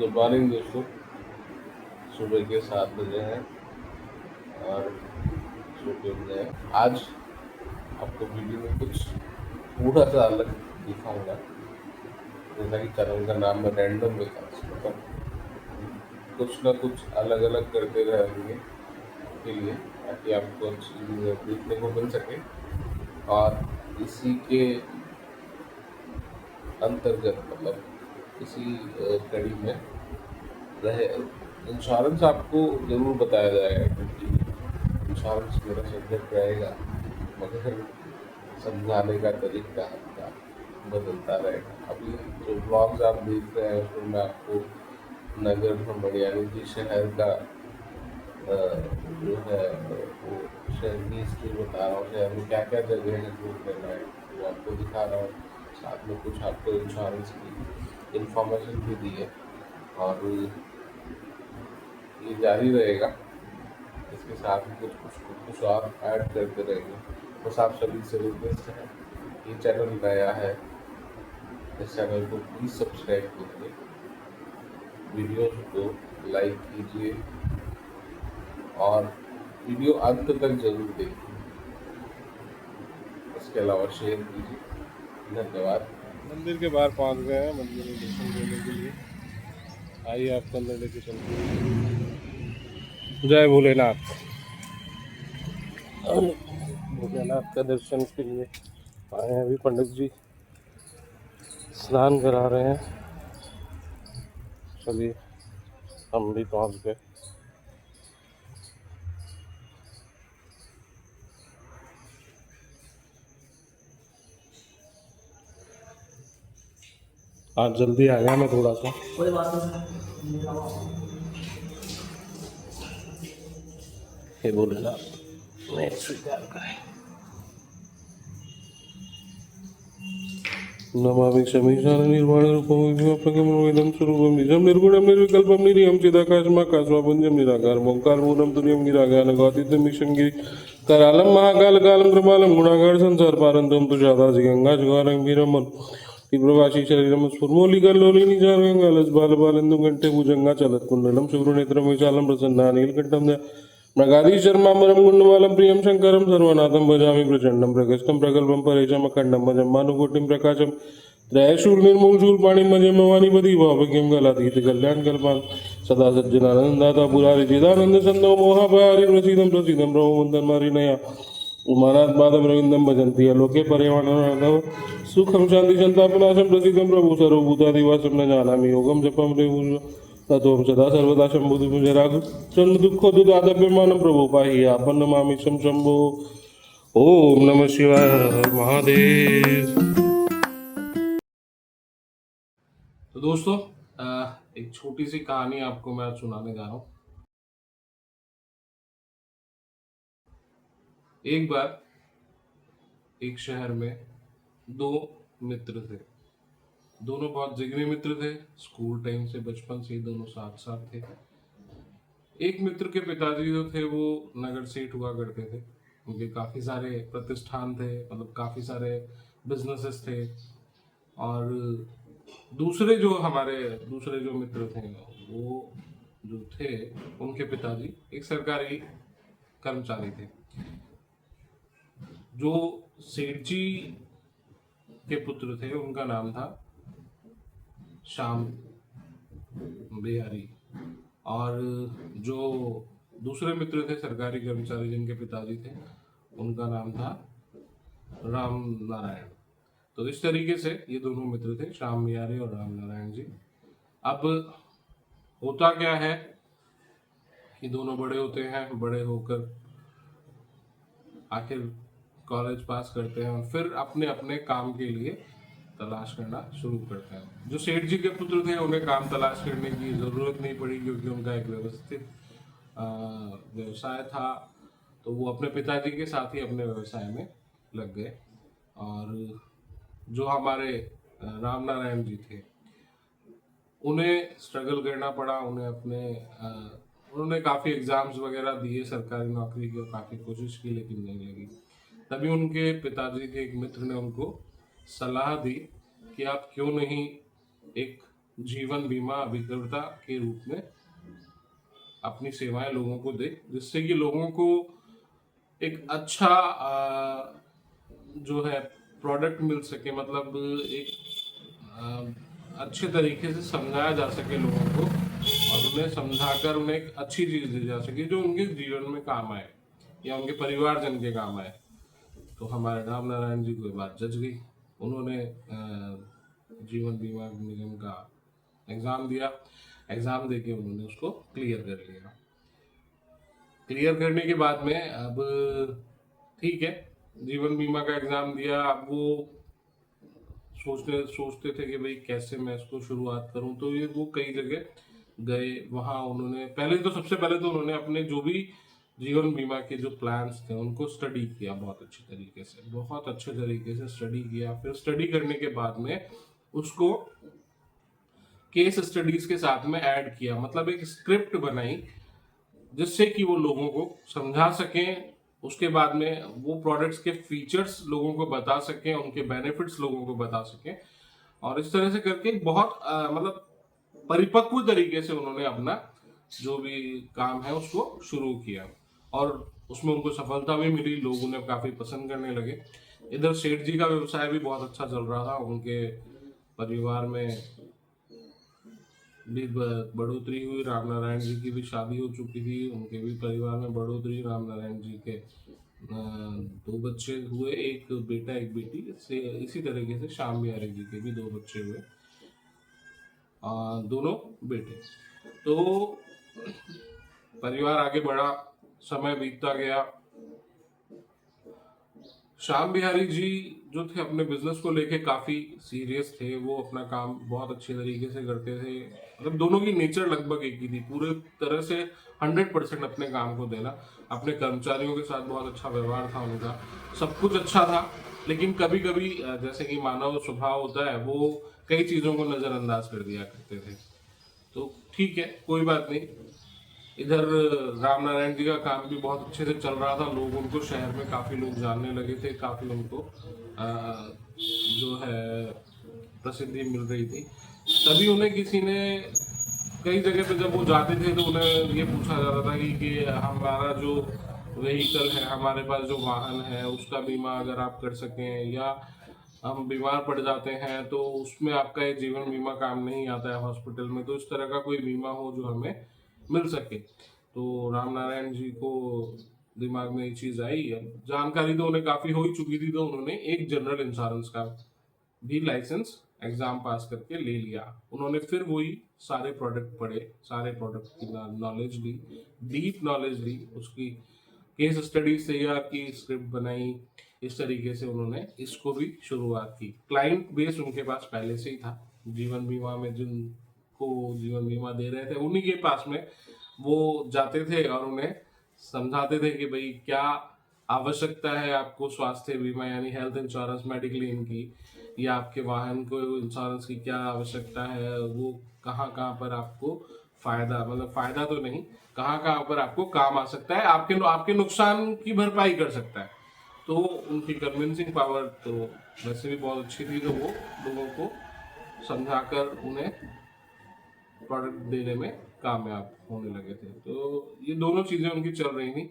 Good morning दोस्तों। सुबह के 7 बजे हैं और सो के उठ गए हैं। आज आपको वीडियो में कुछ थोड़ा सा अलग दिखाऊंगा। जैसा कि चैनल का नाम है रैंडम विकास, मतलब कुछ ना कुछ अलग अलग करते रहेंगे के लिए, ताकि आपको अच्छी चीज़ें देखने को मिल सके। और इसी के अंतर्गत, मतलब इसी कड़ी में रहे इंश्योरेंस आपको ज़रूर बताया जाएगा, क्योंकि इंश्योरेंस मेरा सब्जेक्ट रहेगा, मगर समझाने का तरीका आपका बदलता रहेगा। अभी जो ब्लॉग्स आप देख रहे हैं उसमें मैं आपको नगर भ्रमण यानी कि शहर का जो है वो शहर की हिस्ट्री बता रहा हूँ। शहर में क्या क्या जगह है घूमने लायक वो आपको दिखा रहा हूँ। साथ में कुछ आपको इंश्योरेंस की इंफॉर्मेशन भी दी है और ये जारी रहेगा। इसके साथ ही कुछ और ऐड करते रहेंगे। बस आप सभी से रिक्वेस्ट है, ये चैनल नया है, इस चैनल को प्लीज़ सब्सक्राइब कीजिए, वीडियोस को लाइक कीजिए और वीडियो अंत तक जरूर देखिए। इसके अलावा शेयर कीजिए। धन्यवाद। मंदिर के बाहर पहुंच गए हैं, मंदिर में दर्शन करने के लिए। आइए आपको अंदर लेके चलते हैं। जय भोलेनाथ। भोलेनाथ का दर्शन के लिए आए हैं। अभी पंडित जी स्नान करा रहे हैं। चलिए हम भी पहुंच गए। आज जल्दी आ गया मैं थोड़ा सा। हे भोलेनाथ ने स्वीकार करें। नमामि शमीशान निर्वाण रूपम व्यापकम वेदम स्वरूपम निजम निर्गुणम निर्विकल्पम निरीयम चिदाकाशमाकाशवापुंजम निराकारम ओंकार मूलम तुर्यम गिरागान गौतितम मिशन गिरि करालम महाकाल कालम कृपालम गुणागार संसार पारंतम तुषादासि गंगा जुगारम वीरमन तीव्रवासी शरीरम स्फुर्मोलिका लोलिनी जारगंगालस बाल बालंदु घंटे भुजंगा चलत कुंडलम शुभ्रनेत्रम विशालम प्रसन्ना नीलकंठम मृगाधी शर्मामरम गुण्डमालम प्रियम शंकरम सर्वनाथम भजामि प्रचंडम प्रगस्टम प्रगल्भम परेशम अखंडम भजमानुकोटिम प्रकाशम त्रयशूल निर्मूल शूल पाणी मजे मवानिपति भावज्ञम गलातीत कल्याण कल्पान सदा सज्जनानंदाता पुरारी चिदानंद संदो मोहापहारी प्रसीदम प्रसीदम प्रभु मुंदन मारिणया उमानाथ पादम रविंदम भजन्ति अलोके पर्यवाणनाथव सुखम शांति संतापनाशम प्रसीदम प्रभु सर्वभूतादिवासम न जानामि योगम जपम रेभु तत्वं सदा सर्वदा शंभु राग चंद दुखो दुदातव्यमानं प्रभु पाहि आपन नमामि शं शंभो। ओम नमः शिवाय, हर हर महादेव। तो दोस्तों एक छोटी सी कहानी आपको मैं आज सुनाने जा रहा हूँ। एक बार एक शहर में दो मित्र थे। दोनों बहुत जिगरी मित्र थे। स्कूल टाइम से, बचपन से ही दोनों साथ साथ थे। एक मित्र के पिताजी जो थे वो नगर सेठ हुआ करते थे। उनके काफ़ी सारे प्रतिष्ठान थे, मतलब काफ़ी सारे बिजनेसेस थे। और दूसरे जो मित्र थे वो जो थे, उनके पिताजी एक सरकारी कर्मचारी थे। जो सेठ जी के पुत्र थे उनका नाम था श्याम बिहारी। और जो दूसरे मित्र थे सरकारी कर्मचारी जिनके पिताजी थे, उनका नाम था राम नारायण। तो इस तरीके से ये दोनों मित्र थे, श्याम बिहारी और राम नारायण जी। अब होता क्या है कि दोनों बड़े होते हैं, बड़े होकर आखिर कॉलेज पास करते हैं और फिर अपने अपने काम के लिए तलाश करना शुरू करते हैं। जो सेठ जी के पुत्र थे उन्हें काम तलाश करने की ज़रूरत नहीं पड़ी, क्योंकि उनका एक व्यवस्थित व्यवसाय था। तो वो अपने पिताजी के साथ ही अपने व्यवसाय में लग गए। और जो हमारे राम नारायण जी थे, उन्हें स्ट्रगल करना पड़ा। उन्होंने काफ़ी एग्ज़ाम्स वगैरह दिए सरकारी नौकरी की, काफ़ी कोशिश की, लेकिन नहीं लगी। तभी उनके पिताजी के एक मित्र ने उनको सलाह दी कि आप क्यों नहीं एक जीवन बीमा अभिकर्ता के रूप में अपनी सेवाएं लोगों को दे, जिससे कि लोगों को एक अच्छा जो है प्रोडक्ट मिल सके, मतलब एक अच्छे तरीके से समझाया जा सके लोगों को, और उन्हें समझाकर उन्हें एक अच्छी चीज दी जा सके जो उनके जीवन में काम आए या उनके परिवारजन के काम आए। तो हमारे राम नारायण जी को ये बात जच गई। उन्होंने जीवन बीमा निगम का एग्जाम दिया। एग्जाम देके उन्होंने उसको क्लियर कर लिया। क्लियर करने के बाद में अब ठीक है, जीवन बीमा का एग्जाम दिया। अब वो सोचते थे कि भाई कैसे मैं इसको शुरुआत करूं, तो ये वो कई जगह गए। वहां उन्होंने सबसे पहले तो उन्होंने अपने जो भी जीवन बीमा के जो प्लान्स थे उनको स्टडी किया, बहुत अच्छे तरीके से स्टडी किया। फिर स्टडी करने के बाद में उसको केस स्टडीज के साथ में ऐड किया, मतलब एक स्क्रिप्ट बनाई जिससे कि वो लोगों को समझा सकें। उसके बाद में वो प्रोडक्ट्स के फीचर्स लोगों को बता सकें, उनके बेनिफिट्स लोगों को बता सकें, और इस तरह से करके बहुत मतलब परिपक्व तरीके से उन्होंने अपना जो भी काम है उसको शुरू किया, और उसमें उनको सफलता भी मिली। लोग उन्हें काफी पसंद करने लगे। इधर सेठ जी का व्यवसाय भी बहुत अच्छा चल रहा था। उनके परिवार में भी बढ़ोतरी हुई। राम नारायण जी की भी शादी हो चुकी थी, उनके भी परिवार में बढ़ोतरी। राम नारायण जी के 2 बच्चे हुए, एक बेटा एक बेटी से। इसी तरीके से श्याम बिहारी जी के भी 2 बच्चे हुए, दोनों बेटे। तो परिवार आगे बढ़ा, समय बीतता गया। श्याम बिहारी जी जो थे अपने बिजनेस को लेके काफी सीरियस थे। वो अपना काम बहुत अच्छे तरीके से करते थे, मतलब दोनों की नेचर लगभग एक ही थी। पूरे तरह से 100% अपने काम को देना। अपने कर्मचारियों के साथ बहुत अच्छा व्यवहार था उनका, सब कुछ अच्छा था। लेकिन कभी कभी जैसे कि मानव स्वभाव होता है, वो कई चीजों को नजरअंदाज कर दिया करते थे। तो ठीक है, कोई बात नहीं। इधर राम नारायण जी का काम भी बहुत अच्छे से चल रहा था। लोग उनको शहर में काफी लोग जानने लगे थे, काफी उनको जो है प्रसिद्धि मिल रही थी। तभी उन्हें किसी ने कई जगह पे जब वो जाते थे तो उन्हें ये पूछा जाता था कि हमारा जो व्हीकल है, हमारे पास जो वाहन है, उसका बीमा अगर आप कर सकें, या हम बीमार पड़ जाते हैं तो उसमें आपका ये जीवन बीमा काम नहीं आता है हॉस्पिटल में, तो इस तरह का कोई बीमा हो जो हमें मिल सके। तो राम नारायण जी को दिमाग में ये चीज आई। अब जानकारी तो उन्हें काफी हो ही चुकी थी, तो उन्होंने एक जनरल इंश्योरेंस का भी लाइसेंस एग्जाम पास करके ले लिया। उन्होंने फिर वही सारे प्रोडक्ट पढ़े, सारे प्रोडक्ट की नॉलेज ली, डीप नॉलेज ली, उसकी केस स्टडीज तैयार की, स्क्रिप्ट बनाई। इस तरीके से उन्होंने इसको भी शुरुआत की। क्लाइंट बेस उनके पास पहले से ही था। जीवन बीमा में जिनको जीवन बीमा दे रहे थे उन्हीं के पास में वो जाते थे और उन्हें समझाते थे कि भाई क्या आवश्यकता है आपको स्वास्थ्य बीमा यानी हेल्थ इंश्योरेंस, मेडिक्लेम इनकी, या आपके वाहन को इंश्योरेंस की क्या आवश्यकता है, वो कहाँ कहाँ पर आपको फायदा, मतलब फायदा तो नहीं, कहाँ कहाँ पर आपको काम आ सकता है, आपके आपके नुकसान की भरपाई कर सकता है। तो उनकी कन्विंसिंग पावर तो वैसे भी बहुत अच्छी थी, तो वो लोगों को समझाकर उन्हें प्रोडक्ट देने में कामयाब होने लगे थे। तो ये दोनों चीजें उनकी चल रही थी।